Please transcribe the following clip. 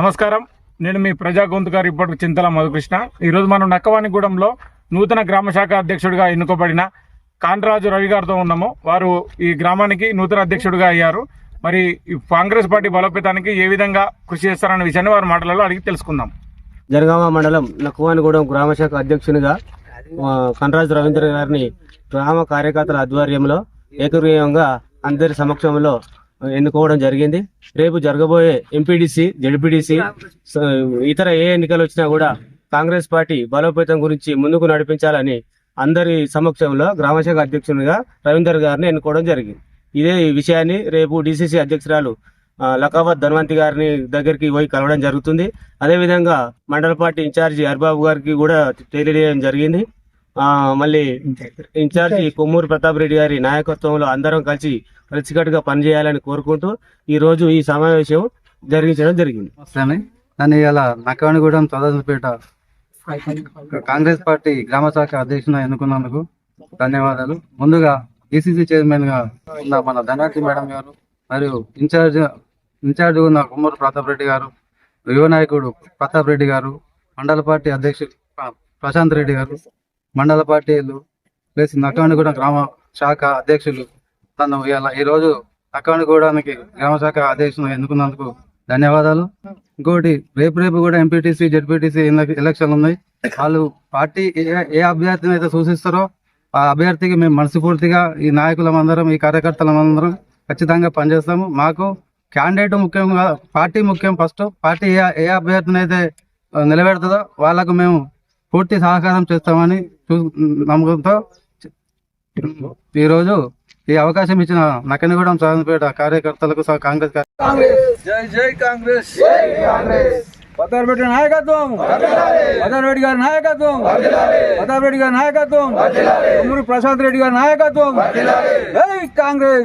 నమస్కారం. నేను మీ ప్రజా గొంతుగా రిపోర్టర్ చింతల మధుకృష్ణ. ఈరోజు మనం నక్కవానిగూడెంలో నూతన గ్రామ శాఖ అధ్యక్షుడిగా ఎన్నుకోబడిన కాండ్రాజు రవి గారితో ఉన్నాము. వారు ఈ గ్రామానికి నూతన అధ్యక్షుడిగా అయ్యారు. మరి కాంగ్రెస్ పార్టీ బలోపేతానికి ఏ విధంగా కృషి చేస్తారన్న విషయాన్ని వారి మాటలలో అడిగి తెలుసుకుందాం. జనగామ మండలం నక్కవానిగూడెం గ్రామ శాఖ అధ్యక్షునిగా కాండ్రాజు రవీంద్ర గారిని గ్రామ కార్యకర్తల ఆధ్వర్యంలో ఏకగ్రీవంగా అందరి సమక్షంలో ఎన్నుకోవడం జరిగింది. రేపు జరగబోయే ఎంపీడీసీ, జెడ్పీడీసీ, ఇతర ఏ ఎన్నికలు వచ్చినా కూడా కాంగ్రెస్ పార్టీ బలోపేతం గురించి ముందుకు నడిపించాలని అందరి సమక్షంలో గ్రామశాఖ అధ్యక్షునిగా రవీందర్ గారిని ఎన్నుకోవడం జరిగింది. ఇదే విషయాన్ని రేపు డీసీసీ అధ్యక్షురాలు లకావత్ ధన్వంతి గారిని దగ్గరికి పోయి కలవడం జరుగుతుంది. అదేవిధంగా మండల పార్టీ ఇన్ఛార్జి హరిబాబు గారికి కూడా తెలియజేయడం జరిగింది. మళ్ళీ ఇన్ఛార్జి కొమ్మూరు ప్రతాప్ రెడ్డి గారి నాయకత్వంలో అందరం కలిసికట్టుగా పనిచేయాలని కోరుకుంటూ ఈ రోజు ఈ సమావేశం జరిగించడం జరిగింది. నన్ను ఇలా నక్కవానిగూడెం తొదలపేట కాంగ్రెస్ పార్టీ గ్రామ శాఖ అధ్యక్షుని ఎన్నుకున్నందుకు ధన్యవాదాలు. ముందుగా డిసిసి చైర్మన్ గా ఉన్న మన ధనాటి మేడం గారు, మరియు ఇన్ఛార్జ్ ఉన్న కొమ్మూరు ప్రతాప్ రెడ్డి గారు, యువ నాయకుడు ప్రతాప్ రెడ్డి గారు, మండల పార్టీ అధ్యక్షుడు ప్రశాంత్ రెడ్డి గారు, మండల పార్టీలు ప్లస్ నక్కవానిగూడెం గ్రామ శాఖ అధ్యక్షులు తను ఈరోజు నక్కవానిగూడెంకి గ్రామ శాఖ అధ్యక్షులు ఎన్నుకున్నందుకు ధన్యవాదాలు. ఇంకోటి రేపు కూడా ఎంపీటీసీ, జెడ్పీటీసీ ఎలక్షన్లు ఉన్నాయి. వాళ్ళు పార్టీ ఏ అభ్యర్థిని అయితే సూచిస్తారో ఆ అభ్యర్థికి మేము మనస్ఫూర్తిగా ఈ నాయకులమందరం, ఈ కార్యకర్తలమందరం ఖచ్చితంగా పనిచేస్తాము. మాకు క్యాండిడేట్ ముఖ్యం, పార్టీ ముఖ్యం. ఫస్ట్ పార్టీ ఏ అభ్యర్థిని అయితే నిలబెడుతుందో వాళ్ళకు మేము పూర్తి సహకారం చేస్తామని నమ్మకంతో ఈరోజు ఈ అవకాశం ఇచ్చిన నక్కనిగూడెం సాధనపేట కార్యకర్తలకు కాంగ్రెస్ జై జై కాంగ్రెస్, ప్రతాప్ రెడ్డి నాయకత్వం, ప్రతాప్ రెడ్డి గారి నాయకత్వం, ప్రతాప్ రెడ్డి గారి నాయకత్వం, ప్రశాంత్ రెడ్డి గారి నాయకత్వం. జై కాంగ్రెస్.